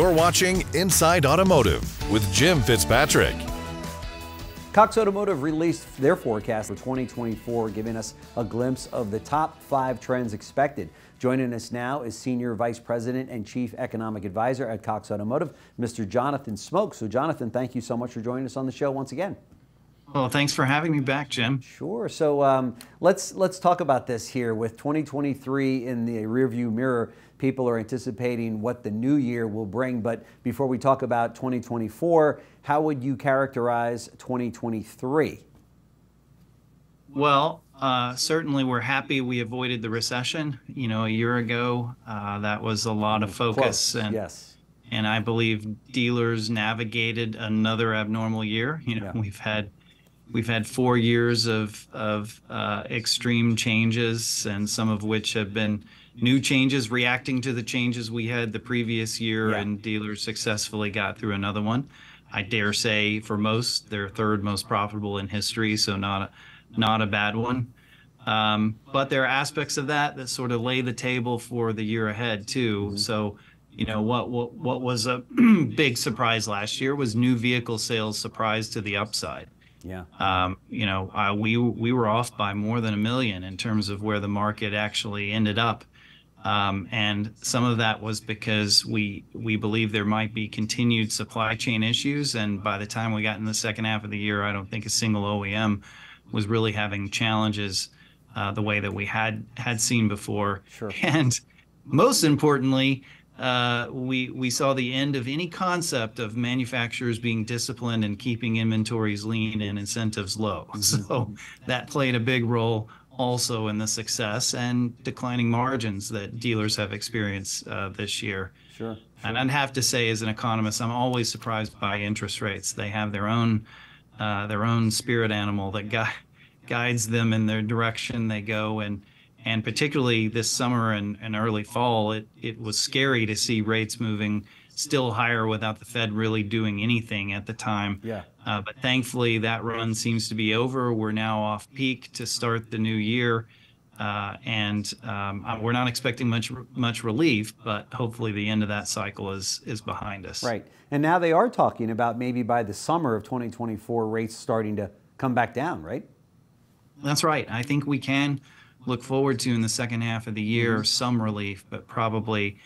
You're watching Inside Automotive with Jim Fitzpatrick. Cox Automotive released their forecast for 2024, giving us a glimpse of the top 5 trends expected. Joining us now is Senior Vice President and Chief Economic Advisor at Cox Automotive, Mr. Jonathan Smoke. So Jonathan, thank you so much for joining us on the show once again. Well, thanks for having me back, Jim. Sure. So let's talk about this here. With 2023 in the rearview mirror, people are anticipating what the new year will bring. But before we talk about 2024, how would you characterize 2023? Well, certainly we're happy we avoided the recession. You know, a year ago, that was a lot of focus. Close. Yes. And I believe dealers navigated another abnormal year. You know, Yeah. We've had 4 years of extreme changes, and some of which have been new changes reacting to the changes we had the previous year, Yeah. and dealers successfully got through another one. I dare say for most, they're third most profitable in history, so not a bad one. But there are aspects of that sort of lay the table for the year ahead too. Mm-hmm. So, you know, what was a big surprise last year was new vehicle sales surprise to the upside. Yeah. You know, we were off by more than 1 million in terms of where the market actually ended up. And some of that was because we believe there might be continued supply chain issues. And by the time we got in the second half of the year, I don't think a single OEM was really having challenges the way that we had seen before. Sure. And most importantly, we saw the end of any concept of manufacturers being disciplined and keeping inventories lean and incentives low. So that played a big role also in the success and declining margins that dealers have experienced this year. Sure. And I'd have to say, as an economist, I'm always surprised by interest rates. They have their own spirit animal that guides them in their direction they go. And particularly this summer and early fall, it was scary to see rates moving still higher without the Fed really doing anything at the time. Yeah. But thankfully, that run seems to be over. We're now off peak to start the new year. And we're not expecting much relief, but hopefully the end of that cycle is behind us. Right. And now they are talking about maybe by the summer of 2024, rates starting to come back down, right? That's right. I think we can look forward to in the second half of the year some relief, but probably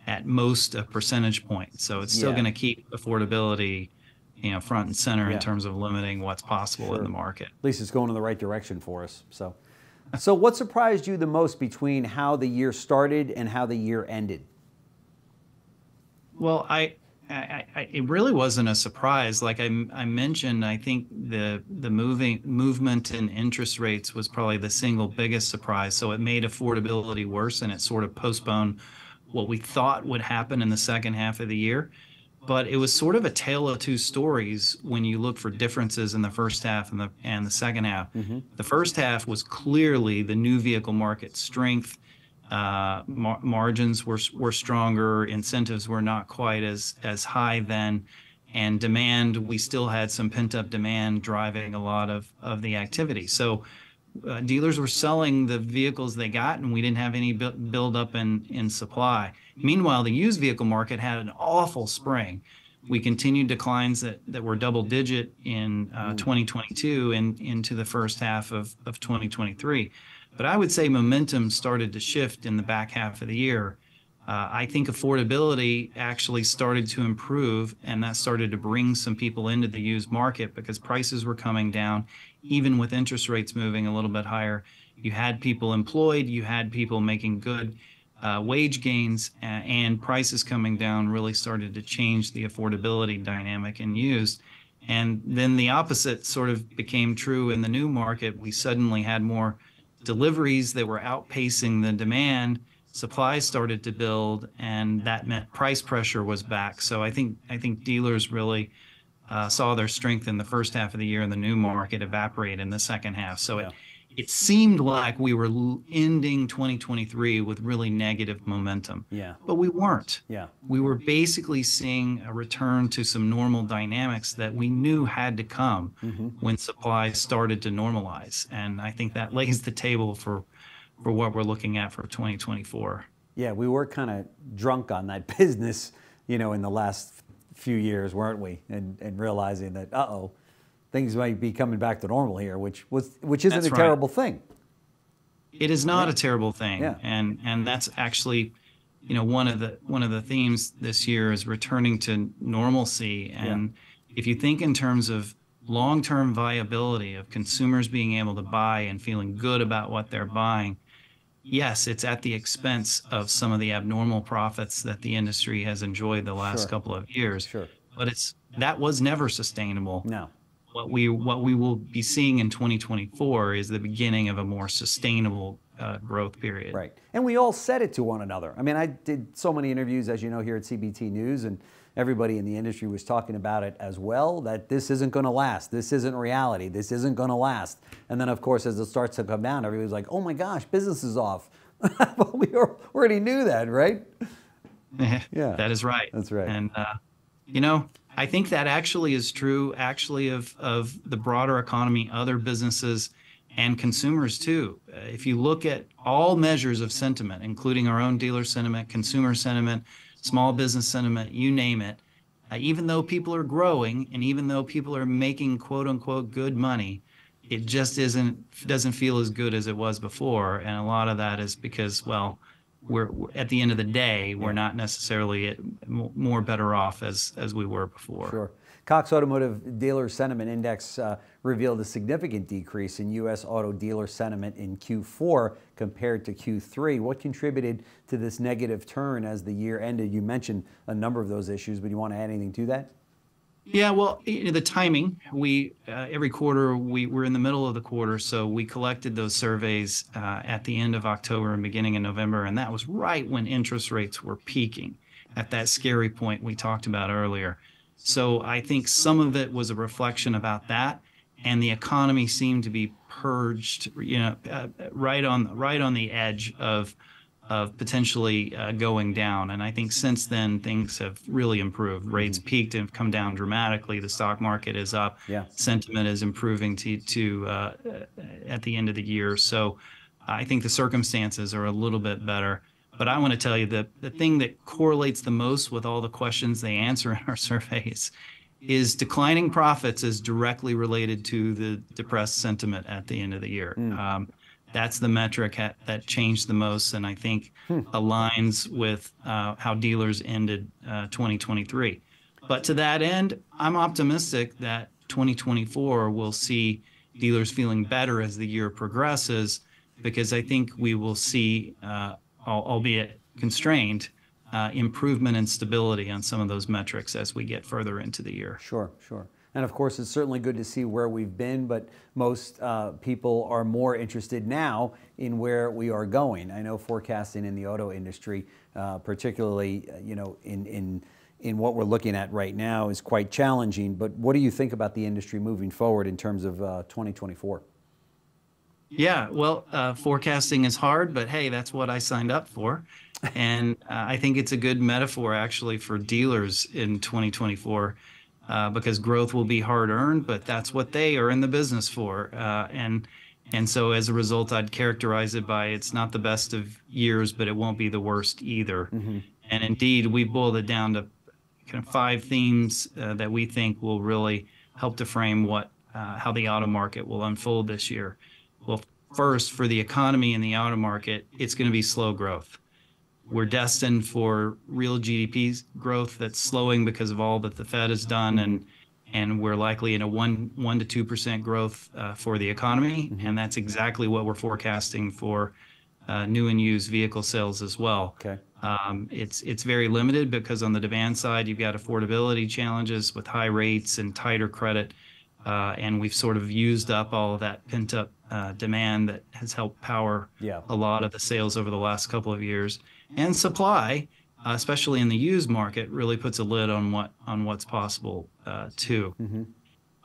at most a percentage point. So it's still going to keep affordability, you know, front and center in terms of limiting what's possible in the market. At least it's going in the right direction for us. So what surprised you the most between how the year started and how the year ended? Well, it really wasn't a surprise. Like I mentioned, I think the movement in interest rates was probably the single biggest surprise. So it made affordability worse, and it sort of postponed what we thought would happen in the second half of the year. But it was sort of a tale of two stories when you look for differences in the first half and the second half. Mm-hmm. The first half was clearly the new vehicle market strength. Margins were stronger, incentives were not quite as high then, and demand, we still had some pent-up demand driving a lot of the activity. So dealers were selling the vehicles they got, and we didn't have any build up in supply. Meanwhile, the used vehicle market had an awful spring. We continued declines that were double digit in 2022 and into the first half of 2023. But I would say momentum started to shift in the back half of the year. I think affordability actually started to improve, and that started to bring some people into the used market because prices were coming down, even with interest rates moving a little bit higher. You had people employed, you had people making good wage gains, and prices coming down really started to change the affordability dynamic in used. And then the opposite sort of became true in the new market. We suddenly had more deliveries that were outpacing the demand. Supplies started to build, and that meant price pressure was back. So I think dealers really saw their strength in the first half of the year, and the new market evaporate in the second half. So it seemed like we were ending 2023 with really negative momentum. Yeah. But we weren't. Yeah. We were basically seeing a return to some normal dynamics that we knew had to come when supply started to normalize. And I think that lays the table for what we're looking at for 2024. Yeah, we were kind of drunk on that business, in the last few years, weren't we? And realizing that, things might be coming back to normal here, which isn't That's a right. terrible thing. It is not a terrible thing. Yeah. And that's actually, one of the themes this year is returning to normalcy. And if you think in terms of long-term viability of consumers being able to buy and feeling good about what they're buying, yes, it's at the expense of some of the abnormal profits that the industry has enjoyed the last couple of years. Sure. But that was never sustainable. No. What we will be seeing in 2024 is the beginning of a more sustainable growth period. Right. And we all said it to one another. I mean, I did so many interviews, as you know, here at CBT News, and everybody in the industry was talking about it as well, that this isn't going to last. This isn't reality. This isn't going to last. And then, of course, as it starts to come down, everybody's like, oh my gosh, business is off. Well, we already knew that, right? Yeah. That is right. That's right. And, I think that actually is true of the broader economy, other businesses, and consumers too. If you look at all measures of sentiment, including our own dealer sentiment, consumer sentiment, small business sentiment, you name it, even though people are growing and even though people are making quote unquote good money, it just doesn't feel as good as it was before. And a lot of that is because, well, we're at the end of the day, we're not necessarily more better off as we were before. Sure. Cox Automotive Dealer Sentiment Index revealed a significant decrease in U.S. auto dealer sentiment in Q4 compared to Q3. What contributed to this negative turn as the year ended? You mentioned a number of those issues, but you want to add anything to that? Yeah, well, the timing, every quarter, we're in the middle of the quarter, so we collected those surveys at the end of October and beginning of November, and that was right when interest rates were peaking at that scary point we talked about earlier. So I think some of it was a reflection about that, and the economy seemed to be purged, right on the edge of potentially going down. And I think since then things have really improved. Rates peaked and have come down dramatically. The stock market is up. Yeah. Sentiment is improving to at the end of the year. So I think the circumstances are a little bit better. But I want to tell you that the thing that correlates the most with all the questions they answer in our surveys is declining profits is directly related to the depressed sentiment at the end of the year. That's the metric that changed the most, and I think aligns with how dealers ended 2023. But to that end, I'm optimistic that 2024 will see dealers feeling better as the year progresses, because I think we will see, albeit constrained, improvement and stability on some of those metrics as we get further into the year. Sure. And of course, it's certainly good to see where we've been, but most people are more interested now in where we are going. I know forecasting in the auto industry, particularly in what we're looking at right now, is quite challenging. But what do you think about the industry moving forward in terms of 2024? Yeah, well, forecasting is hard, but hey, that's what I signed up for. And I think it's a good metaphor actually for dealers in 2024. Because growth will be hard earned, but that's what they are in the business for. And so as a result, I'd characterize it by it's not the best of years, but it won't be the worst either. And indeed, we boiled it down to kind of 5 themes that we think will really help to frame how the auto market will unfold this year. Well, first, for the economy and the auto market, it's going to be slow growth. We're destined for real GDP growth that's slowing because of all that the Fed has done, and we're likely in a 1 to 2% growth for the economy, and that's exactly what we're forecasting for new and used vehicle sales as well. Okay. It's very limited because on the demand side, you've got affordability challenges with high rates and tighter credit, and we've sort of used up all of that pent-up demand that has helped power a lot of the sales over the last couple of years. And supply, especially in the used market, really puts a lid on what's possible too.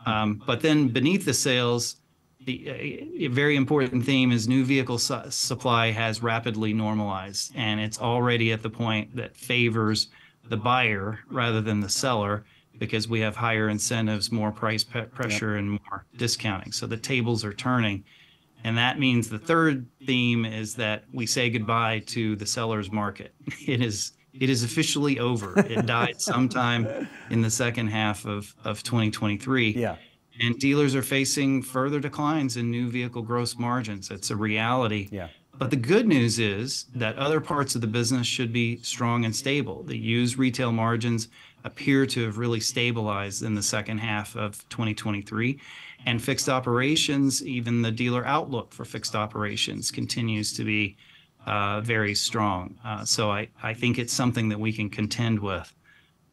But then beneath the sales, a very important theme is new vehicle supply has rapidly normalized, and it's already at the point that favors the buyer rather than the seller, because we have higher incentives, more price pressure, and more discounting. So the tables are turning. And that means the third theme is that we say goodbye to the seller's market. It is it is officially over. It died sometime in the second half of 2023. Yeah. And dealers are facing further declines in new vehicle gross margins. It's a reality. Yeah. But the good news is that other parts of the business should be strong and stable. The used retail margins appear to have really stabilized in the second half of 2023. And fixed operations, even the dealer outlook for fixed operations continues to be very strong. So I think it's something that we can contend with.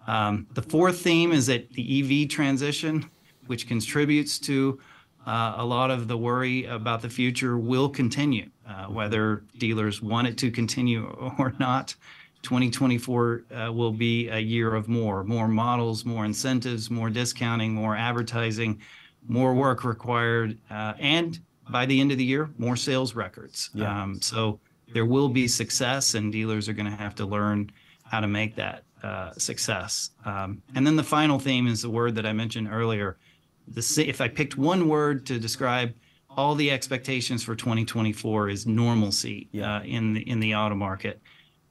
The fourth theme is that the EV transition, which contributes to a lot of the worry about the future, will continue, whether dealers want it to continue or not. 2024 will be a year of more models, more incentives, more discounting, more advertising, more work required, and by the end of the year, more sales records. Yeah. So there will be success, and dealers are going to have to learn how to make that success. And then the final theme is the word that I mentioned earlier. If I picked one word to describe all the expectations for 2024, is normalcy in the auto market.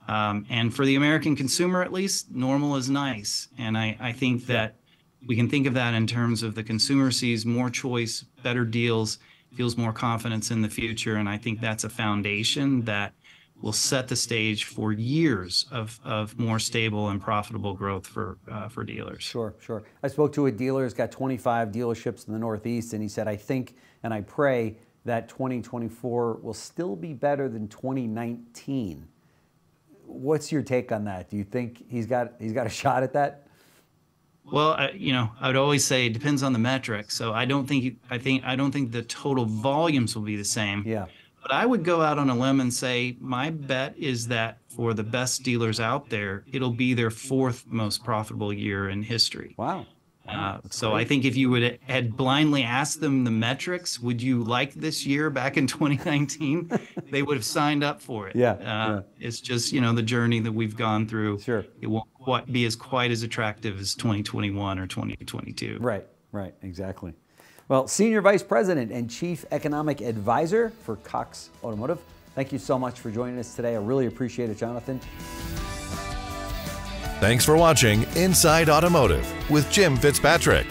And for the American consumer, at least, normal is nice. And I think that we can think of that in terms of the consumer sees more choice, better deals, feels more confidence in the future. And I think that's a foundation that will set the stage for years of more stable and profitable growth for dealers. Sure. I spoke to a dealer who's got 25 dealerships in the Northeast, and he said, I think and I pray that 2024 will still be better than 2019. What's your take on that? Do you think he's got a shot at that? Well, I would always say it depends on the metric. So I don't think the total volumes will be the same. Yeah. But I would go out on a limb and say my bet is that for the best dealers out there, it'll be their fourth most profitable year in history. Wow. So great. I think if you had blindly asked them the metrics, would you like this year back in 2019? They would have signed up for it. It's just, the journey that we've gone through. Sure. It won't be quite as attractive as 2021 or 2022. Right, exactly. Well, Senior Vice President and Chief Economic Advisor for Cox Automotive, thank you so much for joining us today. I really appreciate it, Jonathan. Thanks for watching Inside Automotive with Jim Fitzpatrick.